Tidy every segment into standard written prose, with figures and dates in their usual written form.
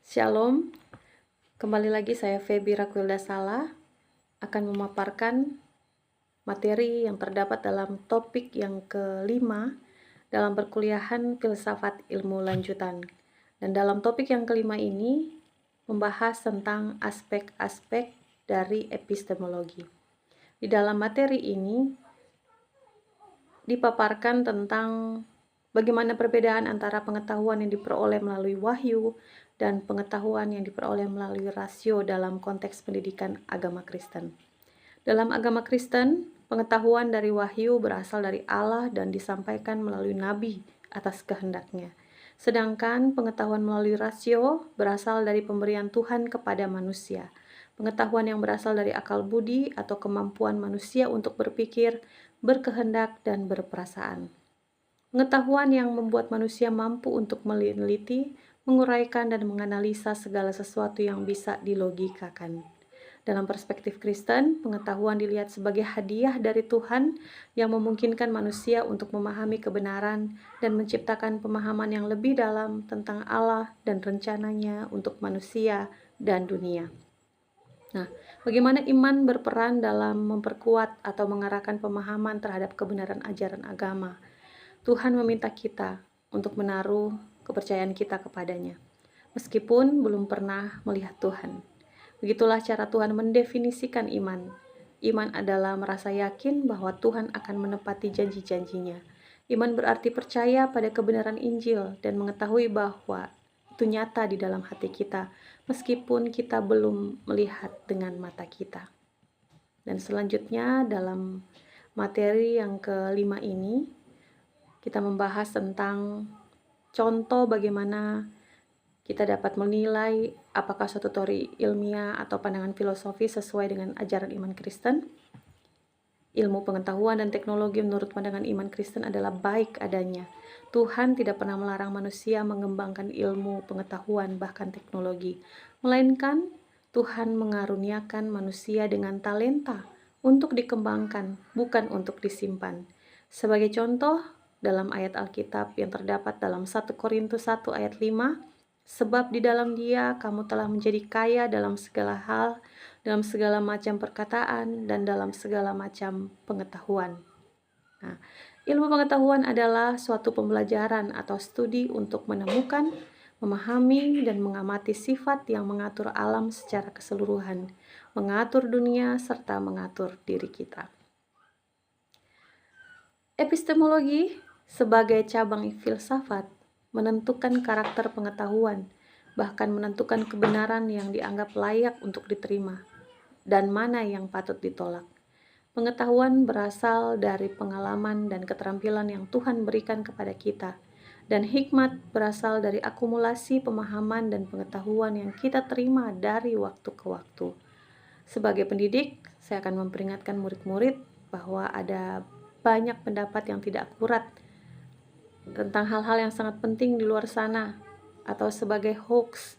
Shalom, kembali lagi saya Feby Raquilda Sala akan memaparkan materi yang terdapat dalam topik yang kelima dalam perkuliahan filsafat ilmu lanjutan. Dan dalam topik yang kelima ini membahas tentang aspek-aspek dari epistemologi. Di dalam materi ini dipaparkan tentang bagaimana perbedaan antara pengetahuan yang diperoleh melalui wahyu dan pengetahuan yang diperoleh melalui rasio dalam konteks pendidikan agama Kristen. Dalam agama Kristen, pengetahuan dari wahyu berasal dari Allah dan disampaikan melalui nabi atas kehendaknya. Sedangkan pengetahuan melalui rasio berasal dari pemberian Tuhan kepada manusia. Pengetahuan yang berasal dari akal budi atau kemampuan manusia untuk berpikir, berkehendak, dan berperasaan. Pengetahuan yang membuat manusia mampu untuk meneliti, menguraikan, dan menganalisa segala sesuatu yang bisa dilogikakan. Dalam perspektif Kristen, pengetahuan dilihat sebagai hadiah dari Tuhan yang memungkinkan manusia untuk memahami kebenaran dan menciptakan pemahaman yang lebih dalam tentang Allah dan rencananya untuk manusia dan dunia. Nah, bagaimana iman berperan dalam memperkuat atau mengarahkan pemahaman terhadap kebenaran ajaran agama? Tuhan meminta kita untuk menaruh kepercayaan kita kepadanya, meskipun belum pernah melihat Tuhan. Begitulah cara Tuhan mendefinisikan iman. Iman adalah merasa yakin bahwa Tuhan akan menepati janji-janjinya. Iman berarti percaya pada kebenaran Injil dan mengetahui bahwa itu nyata di dalam hati kita, meskipun kita belum melihat dengan mata kita. Dan selanjutnya dalam materi yang kelima ini, kita membahas tentang contoh bagaimana kita dapat menilai apakah suatu teori ilmiah atau pandangan filosofi sesuai dengan ajaran iman Kristen. Ilmu pengetahuan dan teknologi menurut pandangan iman Kristen adalah baik adanya. Tuhan tidak pernah melarang manusia mengembangkan ilmu, pengetahuan, bahkan teknologi. Melainkan Tuhan mengaruniakan manusia dengan talenta untuk dikembangkan, bukan untuk disimpan. Sebagai contoh, dalam ayat Alkitab yang terdapat dalam 1 Korintus 1 ayat 5, sebab di dalam Dia kamu telah menjadi kaya dalam segala hal, dalam segala macam perkataan, dan dalam segala macam pengetahuan. Nah, ilmu pengetahuan adalah suatu pembelajaran atau studi untuk menemukan, memahami, dan mengamati sifat yang mengatur alam secara keseluruhan, mengatur dunia, serta mengatur diri kita. Epistemologi sebagai cabang filsafat menentukan karakter pengetahuan, bahkan menentukan kebenaran yang dianggap layak untuk diterima dan mana yang patut ditolak. Pengetahuan berasal dari pengalaman dan keterampilan yang Tuhan berikan kepada kita, dan hikmat berasal dari akumulasi pemahaman dan pengetahuan yang kita terima dari waktu ke waktu. Sebagai pendidik, saya akan memperingatkan murid-murid bahwa ada banyak pendapat yang tidak akurat tentang hal-hal yang sangat penting di luar sana, atau sebagai hoax.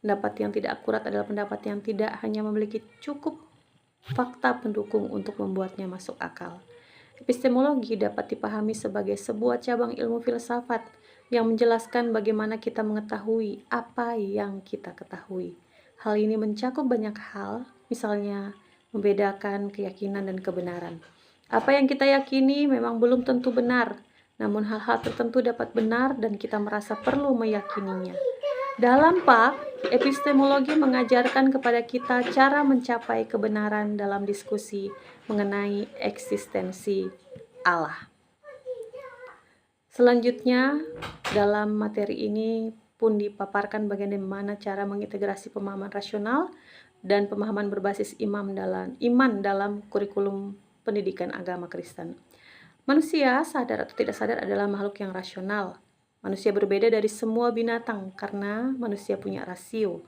Pendapat yang tidak akurat adalah pendapat yang tidak hanya memiliki cukup fakta pendukung untuk membuatnya masuk akal. Epistemologi dapat dipahami sebagai sebuah cabang ilmu filsafat yang menjelaskan bagaimana kita mengetahui apa yang kita ketahui. Hal ini mencakup banyak hal, misalnya membedakan keyakinan dan kebenaran. Apa yang kita yakini memang belum tentu benar, namun hal-hal tertentu dapat benar dan kita merasa perlu meyakininya. Dalam PAK, epistemologi mengajarkan kepada kita cara mencapai kebenaran dalam diskusi mengenai eksistensi Allah. Selanjutnya, dalam materi ini pun dipaparkan bagaimana cara mengintegrasi pemahaman rasional dan pemahaman berbasis iman dalam kurikulum pendidikan agama Kristen. Manusia, sadar atau tidak sadar, adalah makhluk yang rasional. Manusia berbeda dari semua binatang karena manusia punya rasio.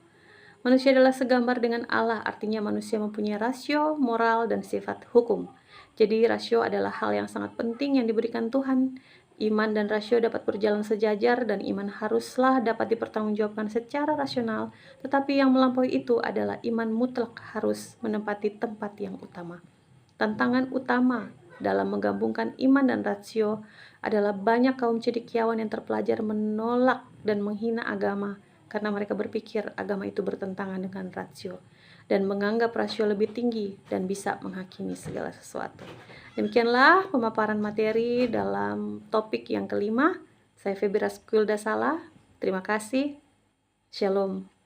Manusia adalah segambar dengan Allah, artinya manusia mempunyai rasio, moral, dan sifat hukum. Jadi rasio adalah hal yang sangat penting yang diberikan Tuhan. Iman dan rasio dapat berjalan sejajar dan iman haruslah dapat dipertanggungjawabkan secara rasional, tetapi yang melampaui itu adalah iman mutlak harus menempati tempat yang utama. Tantangan utama dalam menggabungkan iman dan rasio adalah banyak kaum cendekiawan yang terpelajar menolak dan menghina agama karena mereka berpikir agama itu bertentangan dengan rasio dan menganggap rasio lebih tinggi dan bisa menghakimi segala sesuatu. Demikianlah pemaparan materi dalam topik yang kelima. Saya Feby Raskuilda Sala. Terima kasih. Shalom.